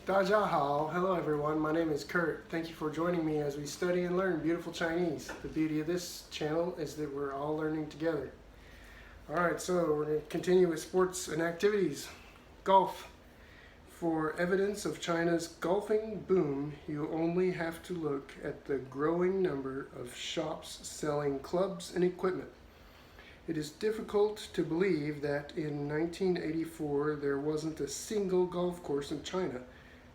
Dajahao. Hello everyone, my name is Kurt. Thank you for joining me as we study and learn beautiful Chinese. The beauty of this channel is that we're all learning together. Alright, so we're going to continue with sports and activities. Golf. For evidence of China's golfing boom, you only have to look at the growing number of shops selling clubs and equipment. It is difficult to believe that in 1984 there wasn't a single golf course in China.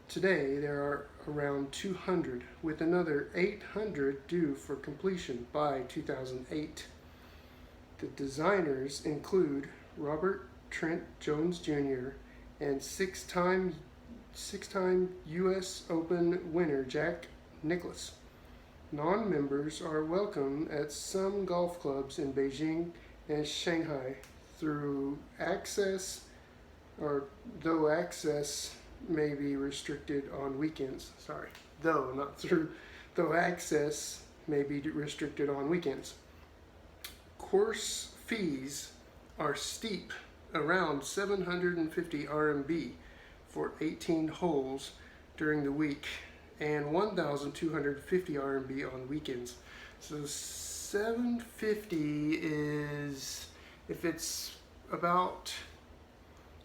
Today there are around 200, with another 800 due for completion by 2008. The designers include Robert Trent Jones Jr. and six-time U.S. Open winner Jack Nicklaus. Non-members are welcome at some golf clubs in Beijing and Shanghai though access may be restricted on weekends. Though access may be restricted on weekends. Course fees are steep, around 750 RMB for 18 holes during the week and 1,250 RMB on weekends. So 750 is, if it's about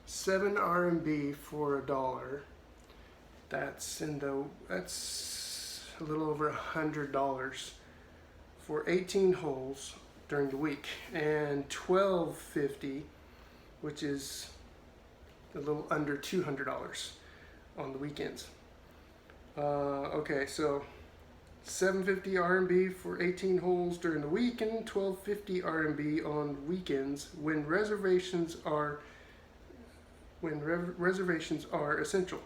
7 RMB for $1, that's a little over $100 for 18 holes during the week, and 1250, which is a little under $200 on the weekends. Okay, so 750 RMB for 18 holes during the week and 1250 RMB on weekends when reservations are essential.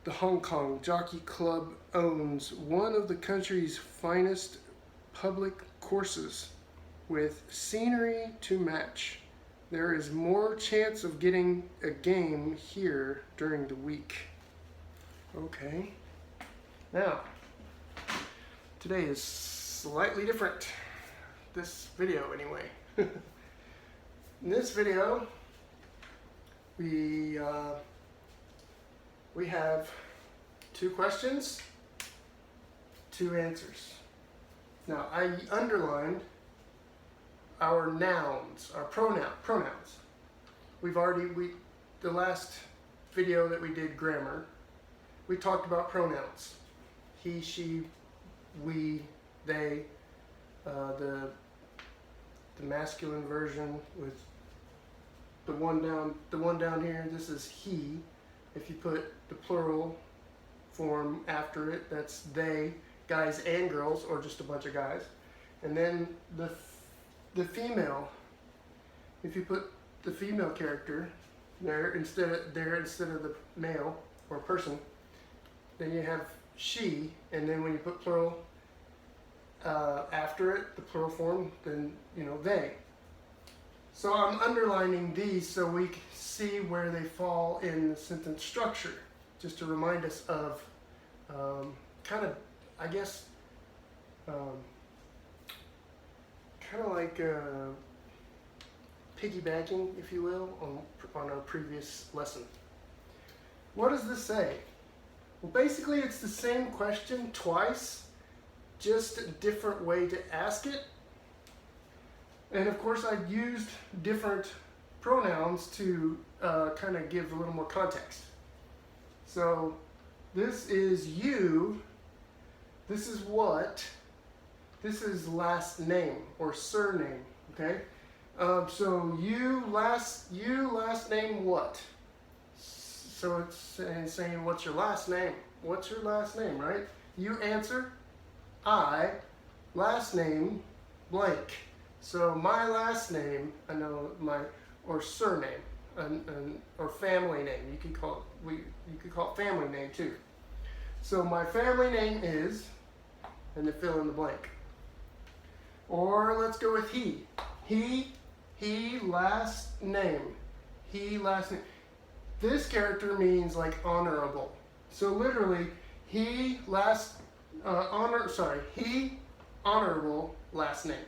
The Hong Kong Jockey Club owns one of the country's finest public courses with scenery to match. There is more chance of getting a game here during the week. Okay. Now, today is slightly different. This video, anyway. In this video, we have 2 questions, 2 answers. Now, I underlined our nouns, our pronouns. The last video that we did grammar, we talked about pronouns. He, she, we, they, the masculine version with the one down here, this is he. If you put the plural form after it, that's they, guys and girls, or just a bunch of guys. And then the female, if you put the female character there instead of the male or person, then you have she, and then when you put plural after it, the plural form, then they. So I'm underlining these so we can see where they fall in the sentence structure, just to remind us of kind of like piggybacking, if you will, on our previous lesson. What does this say? Well, basically it's the same question twice, just a different way to ask it. And of course I used different pronouns to kind of give a little more context. So this is you, this is what, this is last name or surname, okay? So you last name what? So it's saying what's your last name? What's your last name, right? You answer, I, last name, blank. So my last name, or surname, or family name. You could call it family name too. So my family name is, and then fill in the blank. Or let's go with he. He last name. He last name. This character means like honorable. So literally, he honorable last name.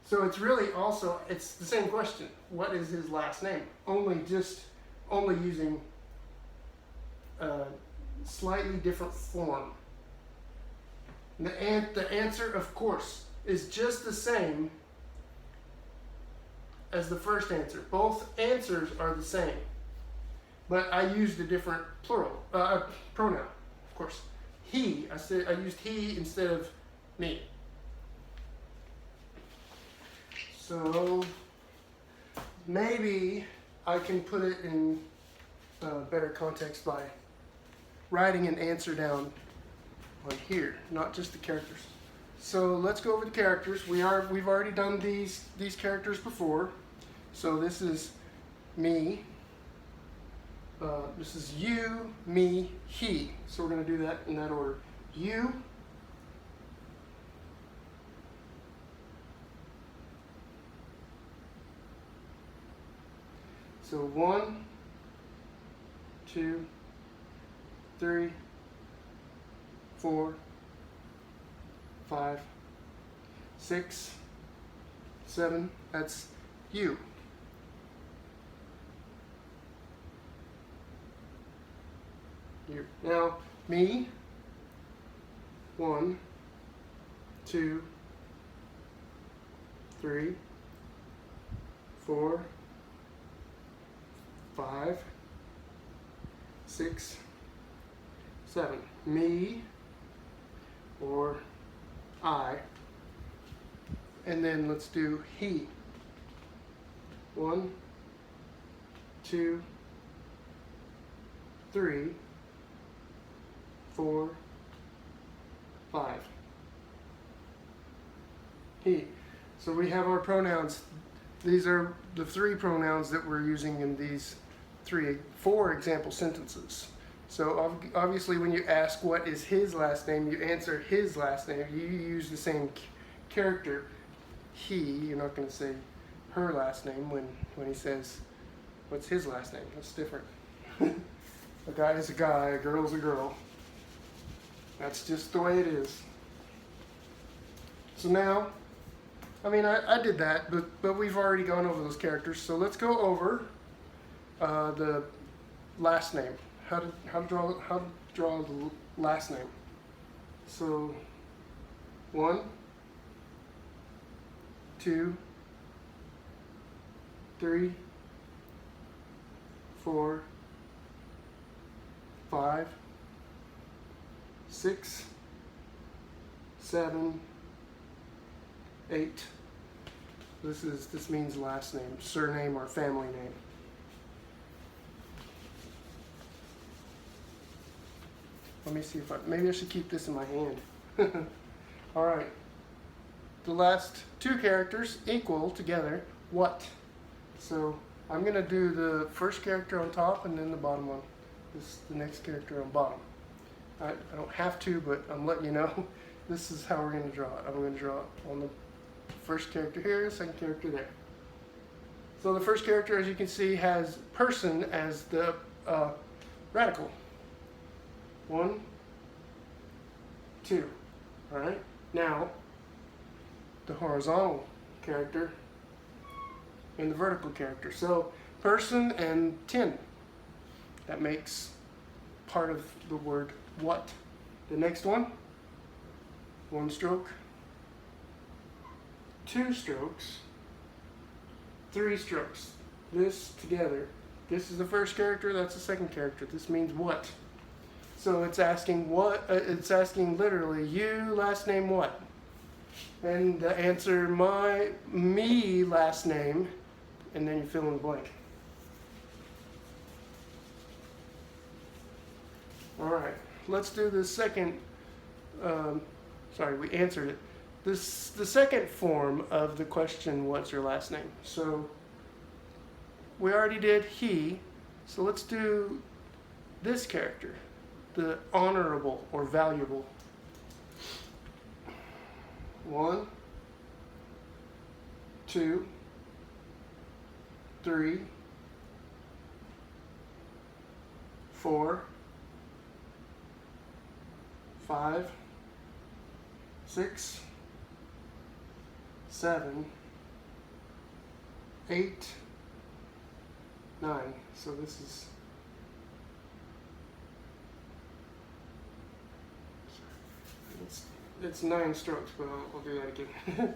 So it's really also, it's the same question. What is his last name? Only using slightly different form. The answer, of course, is just the same as the first answer. Both answers are the same, but I used a different plural pronoun. Of course, he. I used he instead of me. So maybe I can put it in better context by writing an answer down on here, not just the characters. So let's go over the characters. We've already done these characters before. So this is me. This is you, me, he. So we're going to do that in that order. You. So 1, 2, 3, 4, 5, 6, 7. That's you. You. Now, me. 1, 2, 3, 4, 5, 6, 7. Me, or I. And then let's do he. 1, 2, 3, 4, 5. He. So we have our pronouns. These are the 3 pronouns that we're using in these 4 example sentences. So obviously when you ask what is his last name, you answer his last name. You use the same character, he. You're not going to say her last name when he says, what's his last name? That's different. A guy is a guy, a girl is a girl. That's just the way it is. So now, I mean, I did that, but we've already gone over those characters. So let's go over the last name. How to draw the last name. So 1, 2, 3, 4, 5, 6, 7, 8. This means last name, surname, or family name. Let me see if maybe I should keep this in my hand. All right. The last 2 characters equal together what? So I'm going to do the first character on top and then the bottom one. This is the next character on bottom. I don't have to, but I'm letting you know. This is how we're going to draw it. I'm going to draw it on the first character here, second character there. So the first character, as you can see, has person as the radical. 1, 2. All right. Now, the horizontal character and the vertical character. So, person and tin. That makes part of the word what. The next one, 1 stroke, 2 strokes, 3 strokes. This together. This is the first character, that's the second character. This means what. So it's asking what, it's asking literally, you last name what? And the answer, me last name, and then you fill in the blank. All right, let's do the second, sorry, we answered it. The second form of the question, what's your last name? So we already did he, so let's do this character, the honorable or valuable. 1, 2, 3, 4, 5, 6, 7, 8, 9. So this is It's 9 strokes, but I'll do that again.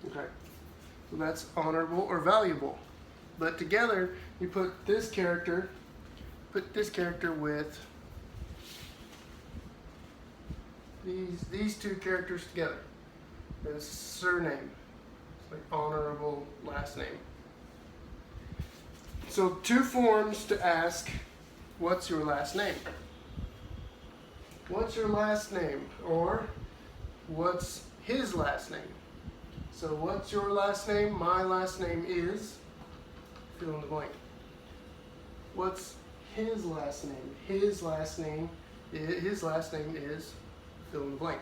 Okay, so that's honorable or valuable. But together, you put this character with these two characters together. As surname. It's like honorable last name. So 2 forms to ask, what's your last name? What's your last name? Or what's his last name? So what's your last name? My last name is, fill in the blank. What's his last name? His last name is, fill in the blank.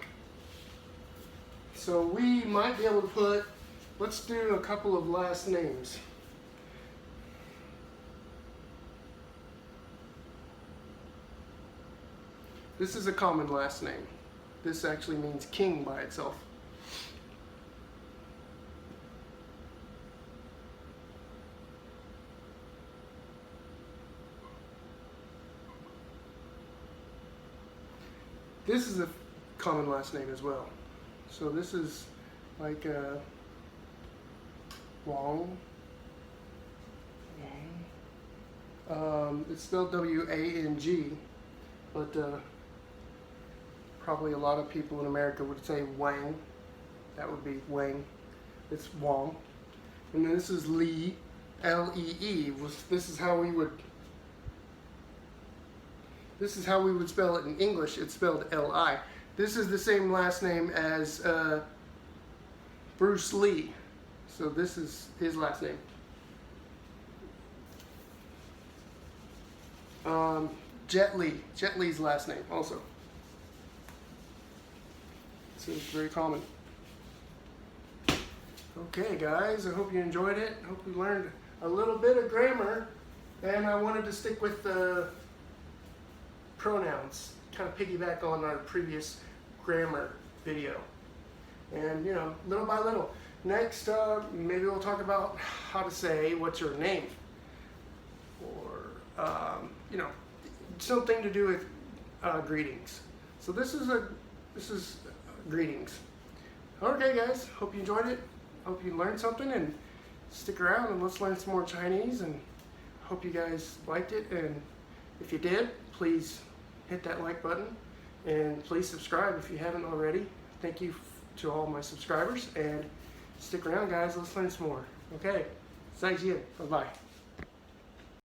So we might be able to put, let's do a couple of last names. This is a common last name. This actually means king by itself. This is a common last name as well. So this is like Wang. It's spelled W-A-N-G, but probably a lot of people in America would say Wang. That would be Wang. It's Wang. And then this is Lee, L-E-E. This is how we would spell it in English. It's spelled L-I. This is the same last name as Bruce Lee. So this is his last name. Jet Li. Jet Li's last name also. This is very common. Okay guys, I hope you enjoyed it. I hope you learned a little bit of grammar. And I wanted to stick with the pronouns, kind of piggyback on our previous grammar video. And little by little. Next, maybe we'll talk about how to say what's your name, or something to do with greetings. So this is greetings. Okay, guys. Hope you enjoyed it. Hope you learned something, and stick around and let's learn some more Chinese. And hope you guys liked it. And if you did, please hit that like button, and please subscribe if you haven't already. Thank you to all my subscribers, and stick around guys, let's learn some more. Okay, 再见, bye bye.